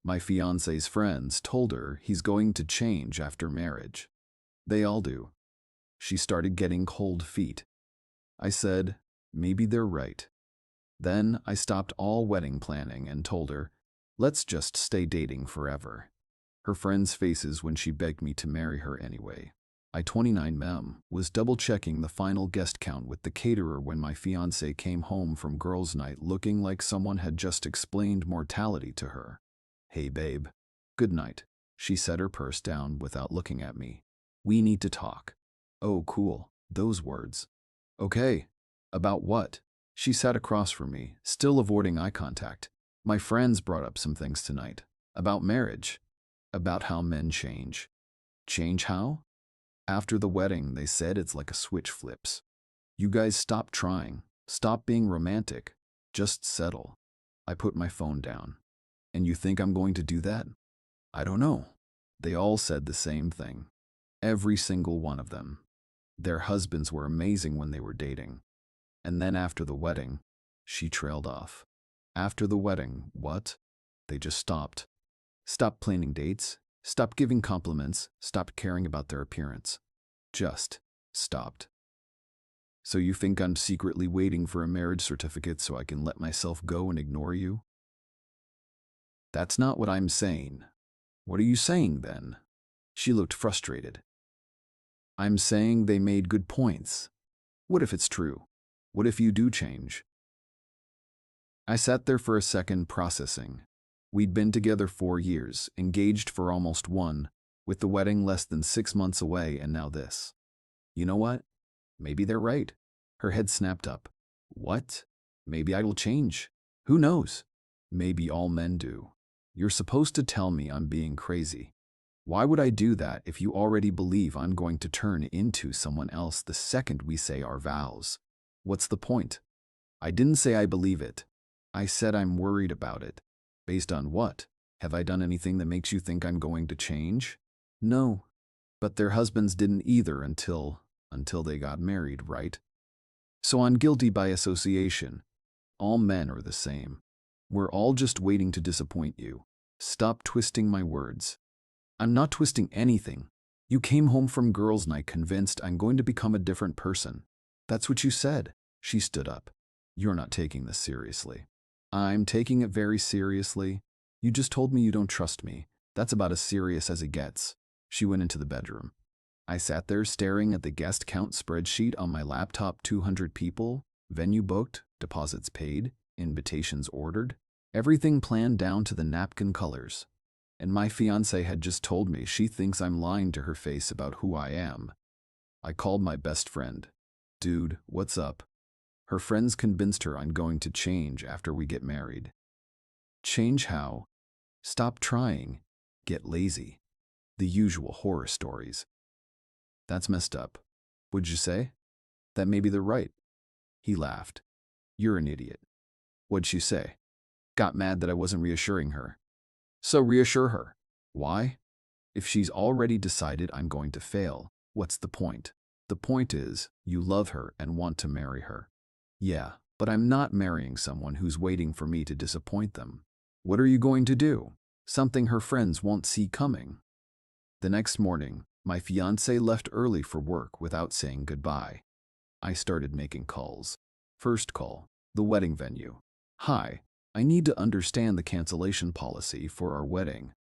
My fiancé's friends told her he's going to change after marriage. They all do. She started getting cold feet. I said, maybe they're right. Then I stopped all wedding planning and told her, let's just stay dating forever. Her friends' faces when she begged me to marry her anyway. I 29 was double-checking the final guest count with the caterer when my fiancé came home from girls' night looking like someone had just explained mortality to her. Hey babe. Good night. She set her purse down without looking at me. We need to talk. Oh cool, those words. Okay. About what? She sat across from me, still avoiding eye contact. My friends brought up some things tonight. About marriage. About how men change. Change how? After the wedding, they said it's like a switch flips. You guys stop trying. Stop being romantic. Just settle. I put my phone down. And you think I'm going to do that? I don't know. They all said the same thing. Every single one of them. Their husbands were amazing when they were dating. And then after the wedding, she trailed off. After the wedding, what? They just stopped. Stopped planning dates, stopped giving compliments, stopped caring about their appearance. Just stopped. So you think I'm secretly waiting for a marriage certificate so I can let myself go and ignore you? That's not what I'm saying. What are you saying then? She looked frustrated. I'm saying they made good points. What if it's true? What if you do change? I sat there for a second processing. We'd been together 4 years, engaged for almost 1, with the wedding less than 6 months away, and now this. You know what? Maybe they're right. Her head snapped up. What? Maybe I will change. Who knows? Maybe all men do. You're supposed to tell me I'm being crazy. Why would I do that if you already believe I'm going to turn into someone else the second we say our vows? What's the point? I didn't say I believe it. I said I'm worried about it. Based on what? Have I done anything that makes you think I'm going to change? No. But their husbands didn't either until they got married, right? So I'm guilty by association. All men are the same. We're all just waiting to disappoint you. Stop twisting my words. I'm not twisting anything. You came home from girls' night convinced I'm going to become a different person. That's what you said. She stood up. You're not taking this seriously. I'm taking it very seriously. You just told me you don't trust me. That's about as serious as it gets. She went into the bedroom. I sat there staring at the guest count spreadsheet on my laptop. 200 people, venue booked, deposits paid, invitations ordered, everything planned down to the napkin colors. And my fiancée had just told me she thinks I'm lying to her face about who I am. I called my best friend. Dude, what's up? Her friends convinced her I'm going to change after we get married. Change how? Stop trying. Get lazy. The usual horror stories. That's messed up. What'd you say? That maybe they're right. He laughed. You're an idiot. What'd she say? Got mad that I wasn't reassuring her. So reassure her. Why? If she's already decided I'm going to fail, what's the point? The point is, you love her and want to marry her. Yeah, but I'm not marrying someone who's waiting for me to disappoint them. What are you going to do? Something her friends won't see coming. The next morning, my fiancé left early for work without saying goodbye. I started making calls. First call, the wedding venue. Hi, I need to understand the cancellation policy for our wedding.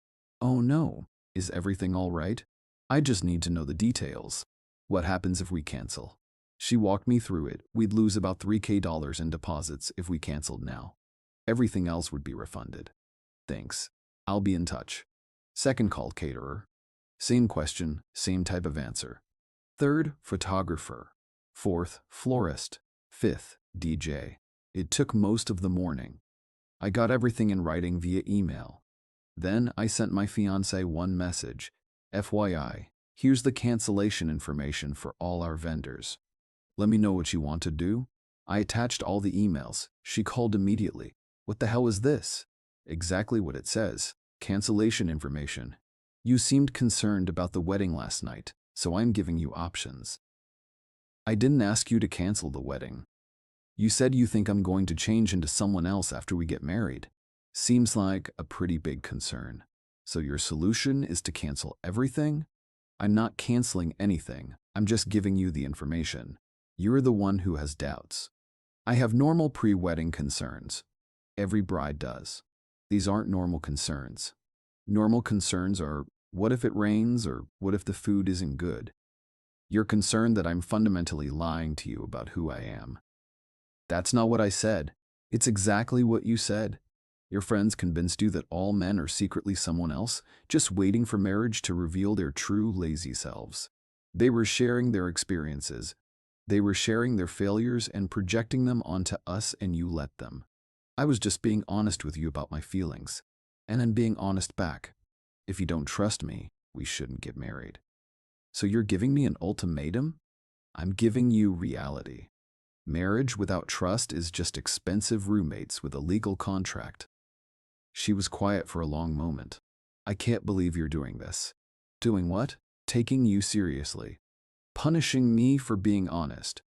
Oh no, is everything all right? I just need to know the details. What happens if we cancel? She walked me through it. We'd lose about $3,000 in deposits if we canceled now. Everything else would be refunded. Thanks. I'll be in touch. Second call, caterer. Same question, same type of answer. Third, photographer. Fourth, florist. Fifth, DJ. It took most of the morning. I got everything in writing via email. Then I sent my fiancé one message. FYI, here's the cancellation information for all our vendors. Let me know what you want to do. I attached all the emails. She called immediately. What the hell is this? Exactly what it says. Cancellation information. You seemed concerned about the wedding last night, so I'm giving you options. I didn't ask you to cancel the wedding. You said you think I'm going to change into someone else after we get married. Seems like a pretty big concern. So your solution is to cancel everything? I'm not canceling anything. I'm just giving you the information. You're the one who has doubts. I have normal pre-wedding concerns. Every bride does. These aren't normal concerns. Normal concerns are, what if it rains, or what if the food isn't good? You're concerned that I'm fundamentally lying to you about who I am. That's not what I said. It's exactly what you said. Your friends convinced you that all men are secretly someone else, just waiting for marriage to reveal their true lazy selves. They were sharing their experiences. They were sharing their failures and projecting them onto us, and you let them. I was just being honest with you about my feelings, and I'm being honest back. If you don't trust me, we shouldn't get married. So you're giving me an ultimatum? I'm giving you reality. Marriage without trust is just expensive roommates with a legal contract. She was quiet for a long moment. I can't believe you're doing this. Doing what? Taking you seriously. Punishing me for being honest.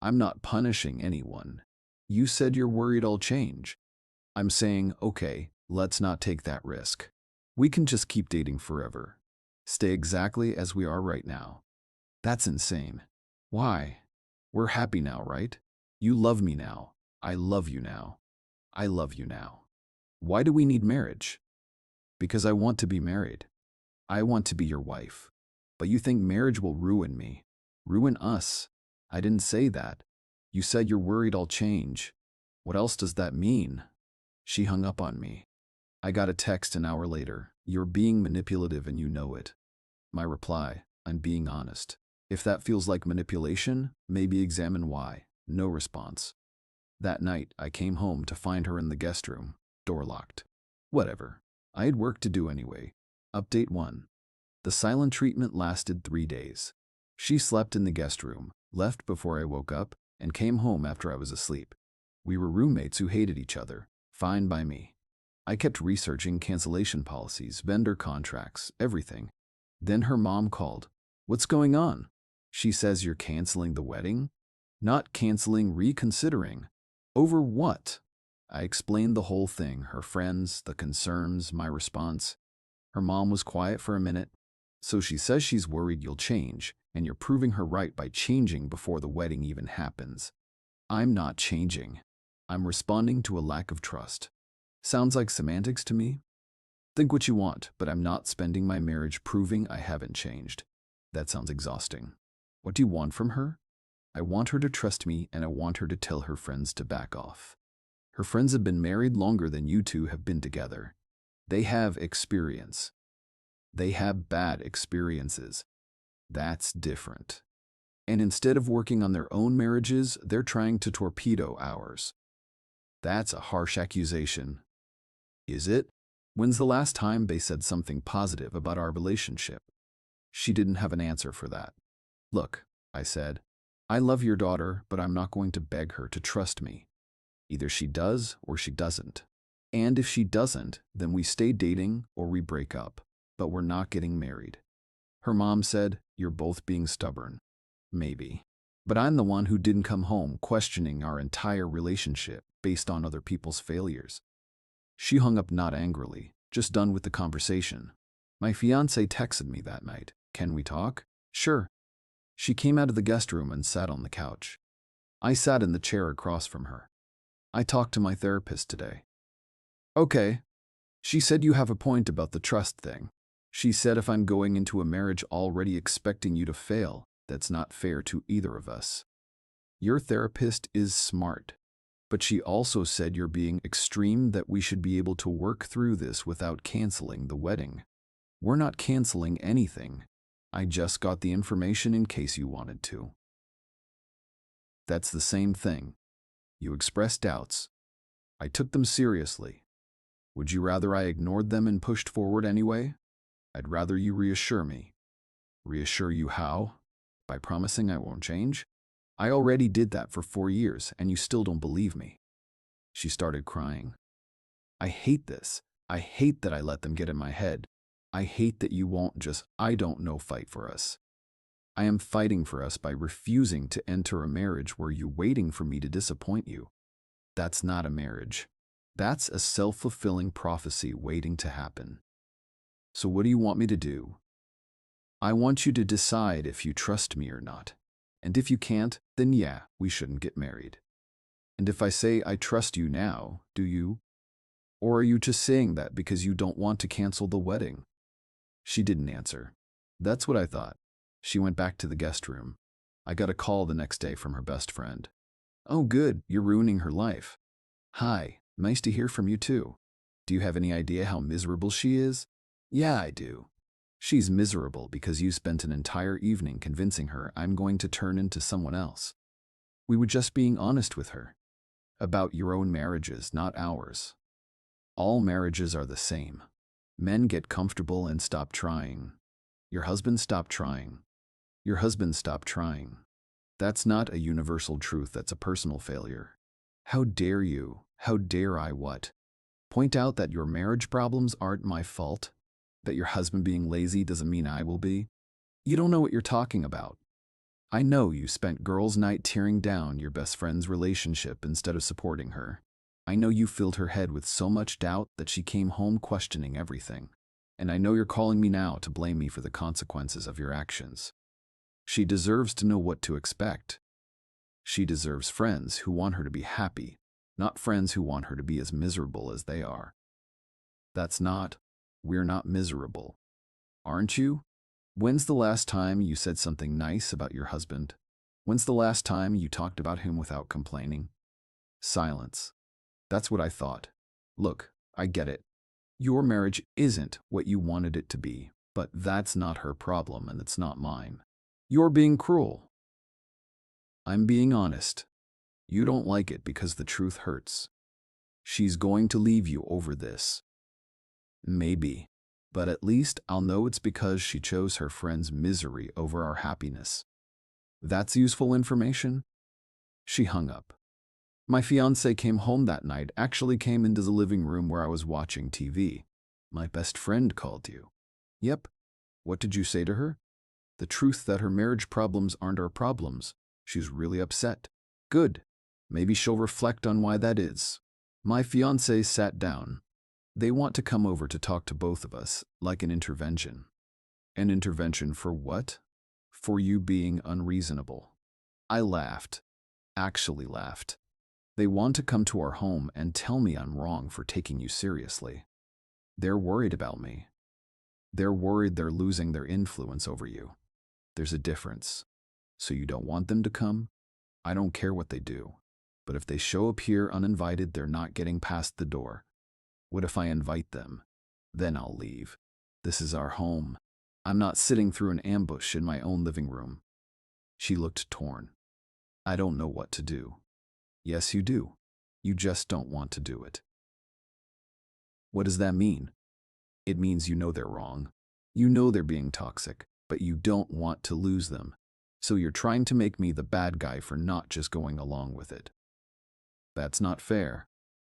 I'm not punishing anyone. You said you're worried I'll change. I'm saying, okay, let's not take that risk. We can just keep dating forever. Stay exactly as we are right now. That's insane. Why? We're happy now, right? You love me now. I love you now. I love you now. Why do we need marriage? Because I want to be married. I want to be your wife. But you think marriage will ruin me. Ruin us. I didn't say that. You said you're worried I'll change. What else does that mean? She hung up on me. I got a text an hour later. You're being manipulative and you know it. My reply, I'm being honest. If that feels like manipulation, maybe examine why. No response. That night, I came home to find her in the guest room, door locked. Whatever. I had work to do anyway. Update 1. The silent treatment lasted 3 days. She slept in the guest room, left before I woke up, and came home after I was asleep. We were roommates who hated each other. Fine by me. I kept researching cancellation policies, vendor contracts, everything. Then her mom called. What's going on? She says you're canceling the wedding? Not canceling, reconsidering. Over what? I explained the whole thing, her friends, the concerns, my response. Her mom was quiet for a minute. So she says she's worried you'll change, and you're proving her right by changing before the wedding even happens. I'm not changing. I'm responding to a lack of trust. Sounds like semantics to me? Think what you want, but I'm not spending my marriage proving I haven't changed. That sounds exhausting. What do you want from her? I want her to trust me, and I want her to tell her friends to back off. Her friends have been married longer than you two have been together. They have experience. They have bad experiences. That's different. And instead of working on their own marriages, they're trying to torpedo ours. That's a harsh accusation. Is it? When's the last time they said something positive about our relationship? She didn't have an answer for that. Look, I said, I love your daughter, but I'm not going to beg her to trust me. Either she does or she doesn't. And if she doesn't, then we stay dating or we break up, but we're not getting married. Her mom said, you're both being stubborn. Maybe. But I'm the one who didn't come home questioning our entire relationship based on other people's failures. She hung up not angrily, just done with the conversation. My fiancé texted me that night. Can we talk? Sure. She came out of the guest room and sat on the couch. I sat in the chair across from her. I talked to my therapist today. Okay. She said you have a point about the trust thing. She said if I'm going into a marriage already expecting you to fail, that's not fair to either of us. Your therapist is smart, but she also said you're being extreme, that we should be able to work through this without canceling the wedding. We're not canceling anything. I just got the information in case you wanted to. That's the same thing. You expressed doubts. I took them seriously. Would you rather I ignored them and pushed forward anyway? I'd rather you reassure me. Reassure you how? By promising I won't change? I already did that for 4 years, and you still don't believe me. She started crying. I hate this. I hate that I let them get in my head. I hate that you won't just, I don't know, fight for us. I am fighting for us by refusing to enter a marriage where you're waiting for me to disappoint you. That's not a marriage. That's a self-fulfilling prophecy waiting to happen. So what do you want me to do? I want you to decide if you trust me or not. And if you can't, then yeah, we shouldn't get married. And if I say I trust you now, do you? Or are you just saying that because you don't want to cancel the wedding? She didn't answer. That's what I thought. She went back to the guest room. I got a call the next day from her best friend. Oh good, you're ruining her life. Hi, nice to hear from you too. Do you have any idea how miserable she is? Yeah, I do. She's miserable because you spent an entire evening convincing her I'm going to turn into someone else. We were just being honest with her. About your own marriages, not ours. All marriages are the same. Men get comfortable and stop trying. Your husband stopped trying. Your husband stopped trying. That's not a universal truth, that's a personal failure. How dare you? How dare I what? Point out that your marriage problems aren't my fault? That your husband being lazy doesn't mean I will be? You don't know what you're talking about. I know you spent girls' night tearing down your best friend's relationship instead of supporting her. I know you filled her head with so much doubt that she came home questioning everything. And I know you're calling me now to blame me for the consequences of your actions. She deserves to know what to expect. She deserves friends who want her to be happy, not friends who want her to be as miserable as they are. We're not miserable. Aren't you? When's the last time you said something nice about your husband? When's the last time you talked about him without complaining? Silence. That's what I thought. Look, I get it. Your marriage isn't what you wanted it to be, but that's not her problem and it's not mine. You're being cruel. I'm being honest. You don't like it because the truth hurts. She's going to leave you over this. Maybe, but at least I'll know it's because she chose her friend's misery over our happiness. That's useful information. She hung up. My fiancé came home that night, actually came into the living room where I was watching TV. My best friend called you. Yep. What did you say to her? The truth that her marriage problems aren't our problems. She's really upset. Good. Maybe she'll reflect on why that is. My fiancé sat down. They want to come over to talk to both of us, like an intervention. An intervention for what? For you being unreasonable. I laughed. Actually laughed. They want to come to our home and tell me I'm wrong for taking you seriously. They're worried about me. They're worried they're losing their influence over you. There's a difference. So you don't want them to come? I don't care what they do. But if they show up here uninvited, they're not getting past the door. What if I invite them? Then I'll leave. This is our home. I'm not sitting through an ambush in my own living room. She looked torn. I don't know what to do. Yes, you do. You just don't want to do it. What does that mean? It means you know they're wrong. You know they're being toxic, but you don't want to lose them. So you're trying to make me the bad guy for not just going along with it. That's not fair.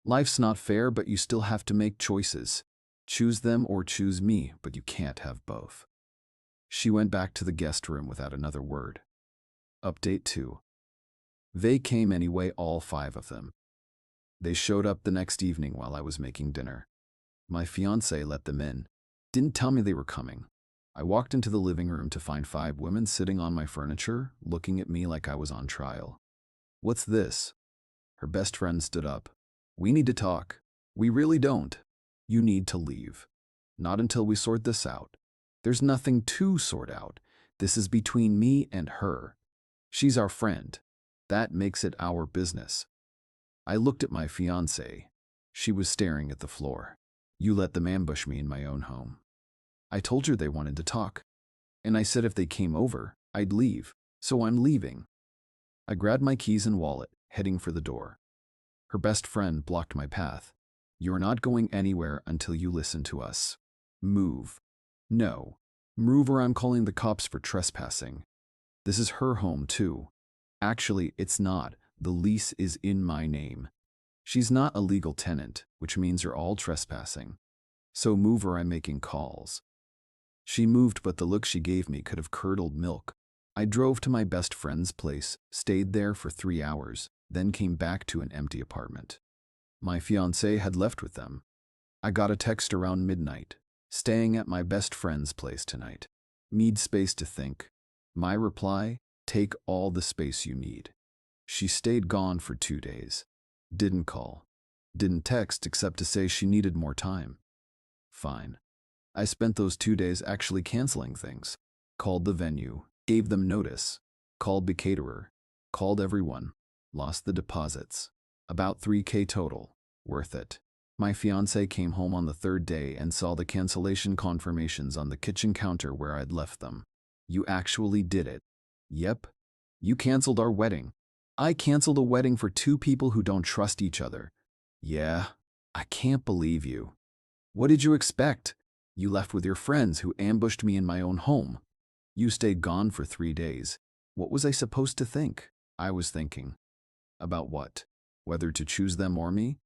Life's not fair, but you still have to make choices. Choose them or choose me, but you can't have both. She went back to the guest room without another word. Update 2. They came anyway, all 5 of them. They showed up the next evening while I was making dinner. My fiancé let them in. Didn't tell me they were coming. I walked into the living room to find 5 women sitting on my furniture, looking at me like I was on trial. What's this? Her best friend stood up. We need to talk. We really don't. You need to leave. Not until we sort this out. There's nothing to sort out. This is between me and her. She's our friend. That makes it our business. I looked at my fiancée. She was staring at the floor. You let them ambush me in my own home. I told her they wanted to talk. And I said if they came over, I'd leave. So I'm leaving. I grabbed my keys and wallet, heading for the door. Her best friend blocked my path. You're not going anywhere until you listen to us. Move. No. Move or I'm calling the cops for trespassing. This is her home too. Actually, it's not. The lease is in my name. She's not a legal tenant, which means you're all trespassing. So move or I'm making calls. She moved, but the look she gave me could have curdled milk. I drove to my best friend's place, stayed there for 3 hours, then came back to an empty apartment. My fiancée had left with them. I got a text around midnight. Staying at my best friend's place tonight. Need space to think. My reply, take all the space you need. She stayed gone for 2 days. Didn't call. Didn't text except to say she needed more time. Fine. I spent those 2 days actually canceling things. Called the venue, gave them notice, called the caterer, called everyone, lost the deposits. About 3K total. Worth it. My fiancé came home on the 3rd day and saw the cancellation confirmations on the kitchen counter where I'd left them. You actually did it. Yep. You canceled our wedding. I canceled a wedding for 2 people who don't trust each other. Yeah. I can't believe you. What did you expect? You left with your friends who ambushed me in my own home. You stayed gone for 3 days. What was I supposed to think? I was thinking. About what? Whether to choose them or me?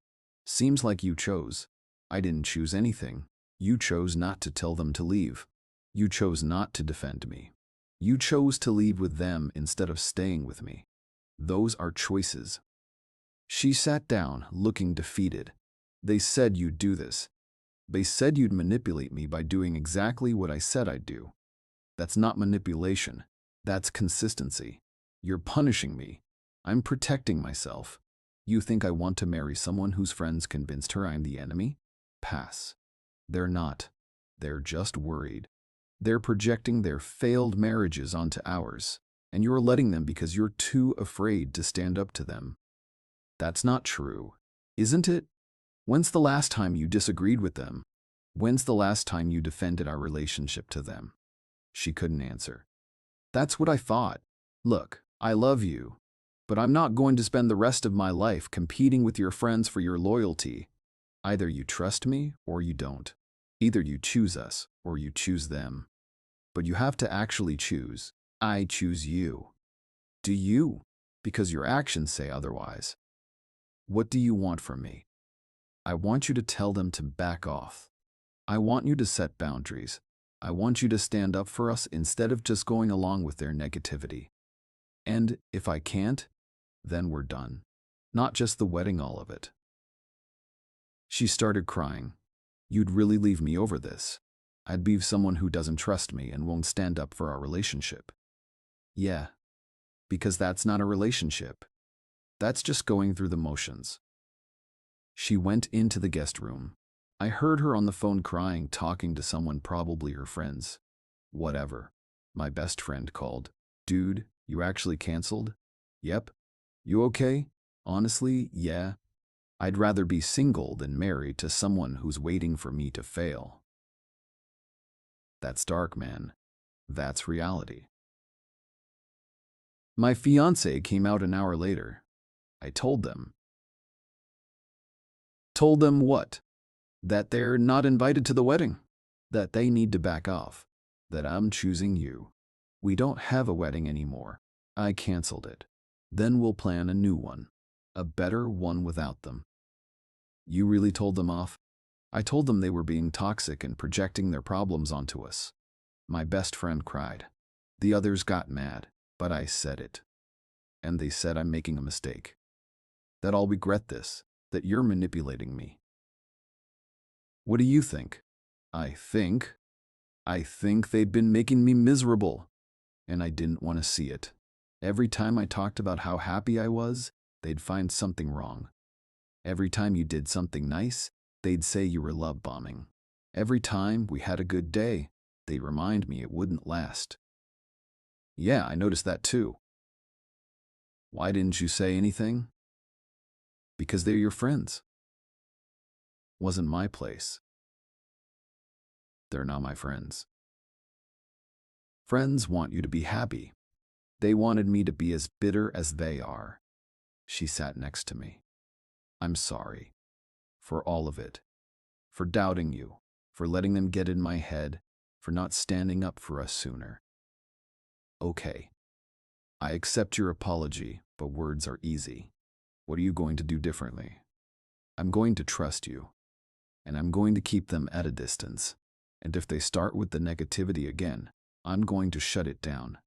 Seems like you chose. I didn't choose anything. You chose not to tell them to leave. You chose not to defend me. You chose to leave with them instead of staying with me. Those are choices. She sat down, looking defeated. They said you'd do this. They said you'd manipulate me by doing exactly what I said I'd do. That's not manipulation. That's consistency. You're punishing me. I'm protecting myself. You think I want to marry someone whose friends convinced her I'm the enemy? Pass. They're not. They're just worried. They're projecting their failed marriages onto ours, and you're letting them because you're too afraid to stand up to them. That's not true, isn't it? When's the last time you disagreed with them? When's the last time you defended our relationship to them? She couldn't answer. That's what I thought. Look, I love you, but I'm not going to spend the rest of my life competing with your friends for your loyalty. Either you trust me or you don't. Either you choose us or you choose them. But you have to actually choose. I choose you. Do you? Because your actions say otherwise. What do you want from me? I want you to tell them to back off. I want you to set boundaries. I want you to stand up for us instead of just going along with their negativity. And if I can't, then we're done. Not just the wedding, all of it. She started crying. You'd really leave me over this? I'd be someone who doesn't trust me and won't stand up for our relationship. Yeah, because that's not a relationship. That's just going through the motions. She went into the guest room. I heard her on the phone crying, talking to someone, probably her friends. Whatever. My best friend called. Dude, you actually canceled? Yep. You okay? Honestly, yeah. I'd rather be single than married to someone who's waiting for me to fail. That's dark, man. That's reality. My fiancé came out an hour later. I told them. Told them what? That they're not invited to the wedding. That they need to back off. That I'm choosing you. We don't have a wedding anymore. I canceled it. Then we'll plan a new one. A better one without them. You really told them off? I told them they were being toxic and projecting their problems onto us. My best friend cried. The others got mad, but I said it. And they said I'm making a mistake. That I'll regret this, that you're manipulating me. What do you think? I think they'd been making me miserable, and I didn't want to see it. Every time I talked about how happy I was, they'd find something wrong. Every time you did something nice, they'd say you were love bombing. Every time we had a good day, they'd remind me it wouldn't last. Yeah, I noticed that too. Why didn't you say anything? Because they're your friends. Wasn't my place. They're not my friends. Friends want you to be happy. They wanted me to be as bitter as they are. She sat next to me. I'm sorry. For all of it. For doubting you. For letting them get in my head. For not standing up for us sooner. Okay. I accept your apology, but words are easy. What are you going to do differently? I'm going to trust you. And I'm going to keep them at a distance. And if they start with the negativity again, I'm going to shut it down.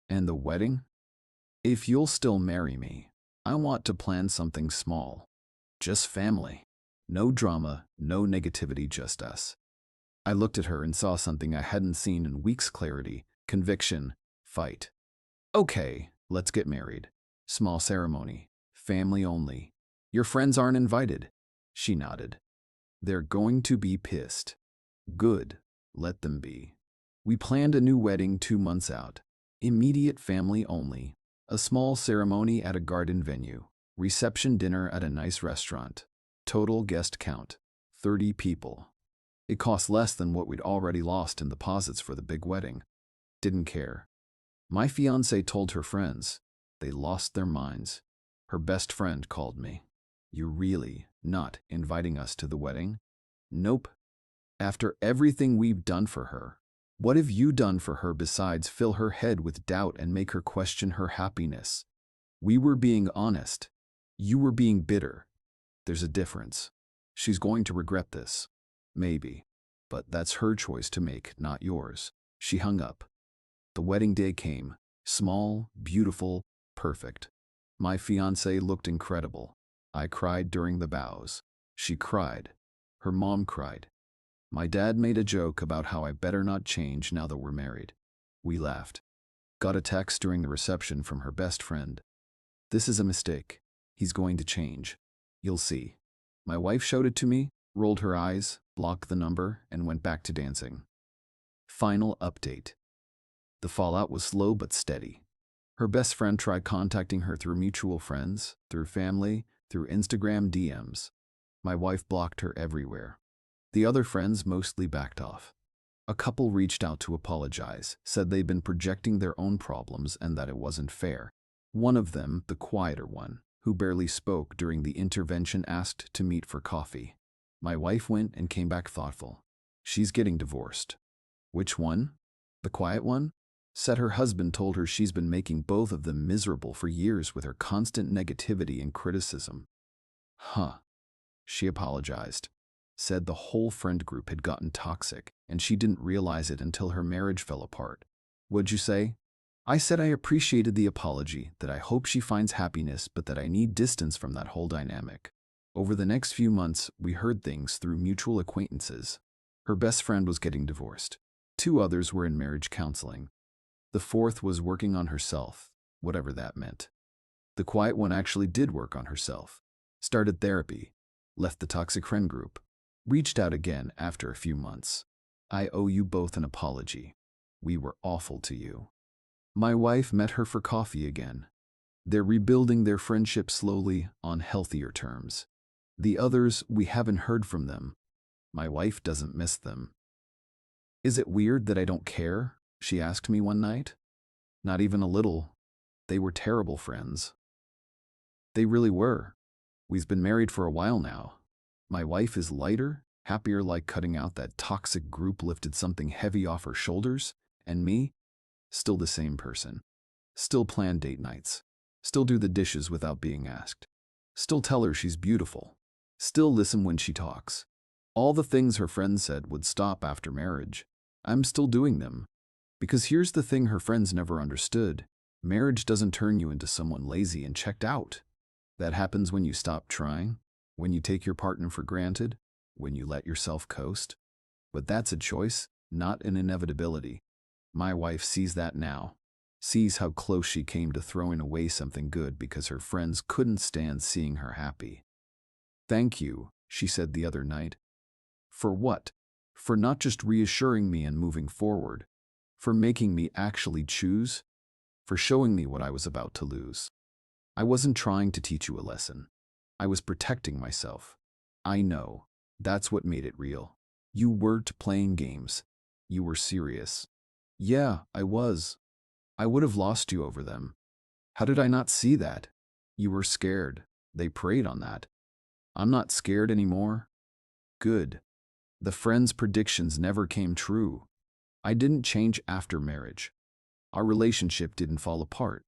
And the wedding? If you'll still marry me, I want to plan something small. Just family. No drama, no negativity, just us. I looked at her and saw something I hadn't seen in weeks: clarity, conviction, fight. Okay, let's get married. Small ceremony. Family only. Your friends aren't invited. She nodded. They're going to be pissed. Good. Let them be. We planned a new wedding 2 months out. Immediate family only. A small ceremony at a garden venue. Reception dinner at a nice restaurant. Total guest count: 30 people. It cost less than what we'd already lost in deposits for the big wedding. Didn't care. My fiancée told her friends. They lost their minds. Her best friend called me. "You're really not inviting us to the wedding?" "Nope. After everything we've done for her. What have you done for her besides fill her head with doubt and make her question her happiness? We were being honest. You were being bitter. There's a difference. She's going to regret this. Maybe. But that's her choice to make, not yours." She hung up. The wedding day came. Small, beautiful, perfect. My fiancée looked incredible. I cried during the vows. She cried. Her mom cried. My dad made a joke about how I better not change now that we're married. We laughed. Got a text during the reception from her best friend. "This is a mistake. He's going to change. You'll see." My wife showed it to me, rolled her eyes, blocked the number, and went back to dancing. Final update. The fallout was slow but steady. Her best friend tried contacting her through mutual friends, through family, through Instagram DMs. My wife blocked her everywhere. The other friends mostly backed off. A couple reached out to apologize, said they'd been projecting their own problems and that it wasn't fair. One of them, the quieter one, who barely spoke during the intervention, asked to meet for coffee. My wife went and came back thoughtful. She's getting divorced. Which one? The quiet one? Said her husband told her she's been making both of them miserable for years with her constant negativity and criticism. Huh. She apologized. Said the whole friend group had gotten toxic and she didn't realize it until her marriage fell apart. What'd you say? I said I appreciated the apology, that I hope she finds happiness, but that I need distance from that whole dynamic. Over the next few months, we heard things through mutual acquaintances. Her best friend was getting divorced. 2 others were in marriage counseling. The 4th was working on herself, whatever that meant. The quiet one actually did work on herself. Started therapy. Left the toxic friend group. Reached out again after a few months. I owe you both an apology. We were awful to you. My wife met her for coffee again. They're rebuilding their friendship slowly on healthier terms. The others, we haven't heard from them. My wife doesn't miss them. Is it weird that I don't care? She asked me one night. Not even a little. They were terrible friends. They really were. We've been married for a while now. My wife is lighter, happier, like cutting out that toxic group lifted something heavy off her shoulders, and me, still the same person. Still plan date nights. Still do the dishes without being asked. Still tell her she's beautiful. Still listen when she talks. All the things her friends said would stop after marriage. I'm still doing them. Because here's the thing her friends never understood. Marriage doesn't turn you into someone lazy and checked out. That happens when you stop trying, when you take your partner for granted, when you let yourself coast. But that's a choice, not an inevitability. My wife sees that now. Sees how close she came to throwing away something good because her friends couldn't stand seeing her happy. Thank you, she said the other night. For what? For not just reassuring me and moving forward. For making me actually choose. For showing me what I was about to lose. I wasn't trying to teach you a lesson. I was protecting myself. I know. That's what made it real. You weren't playing games. You were serious. Yeah, I was. I would have lost you over them. How did I not see that? You were scared. They preyed on that. I'm not scared anymore. Good. The friends' predictions never came true. I didn't change after marriage. Our relationship didn't fall apart.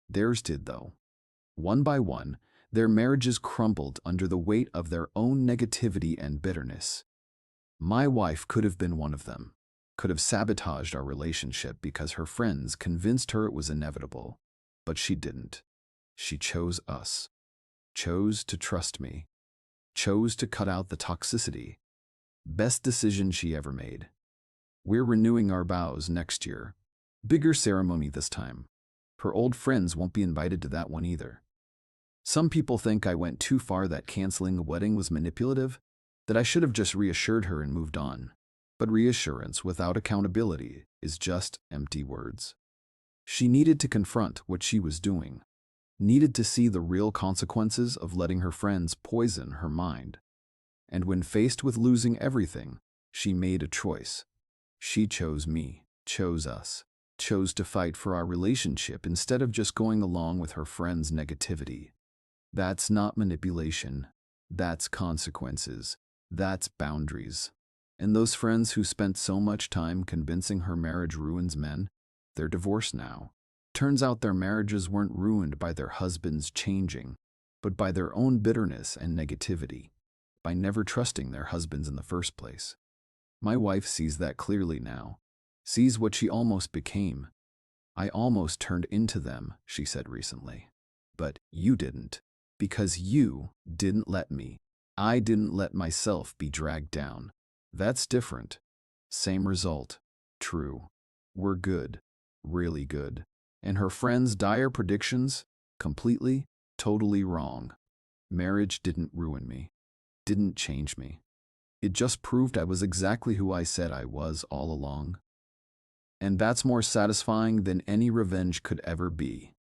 Theirs did, though. One by one, their marriages crumbled under the weight of their own negativity and bitterness. My wife could have been one of them. Could have sabotaged our relationship because her friends convinced her it was inevitable. But she didn't. She chose us. Chose to trust me. chose to cut out the toxicity. Best decision she ever made. We're renewing our vows next year. Bigger ceremony this time. Her old friends won't be invited to that one either. Some people think I went too far, that canceling the wedding was manipulative, that I should have just reassured her and moved on. But reassurance without accountability is just empty words. She needed to confront what she was doing, needed to see the real consequences of letting her friends poison her mind. And when faced with losing everything, she made a choice. She chose me, chose us, chose to fight for our relationship instead of just going along with her friends' negativity. That's not manipulation. That's consequences. That's boundaries. And those friends who spent so much time convincing her marriage ruins men, they're divorced now. Turns out their marriages weren't ruined by their husbands changing, but by their own bitterness and negativity, by never trusting their husbands in the first place. My wife sees that clearly now, sees what she almost became. I almost turned into them, she said recently. But you didn't, because you didn't let me. I didn't let myself be dragged down. That's different. Same result. True. We're good. Really good. And her friend's dire predictions? Completely, totally wrong. Marriage didn't ruin me. Didn't change me. It just proved I was exactly who I said I was all along. And that's more satisfying than any revenge could ever be.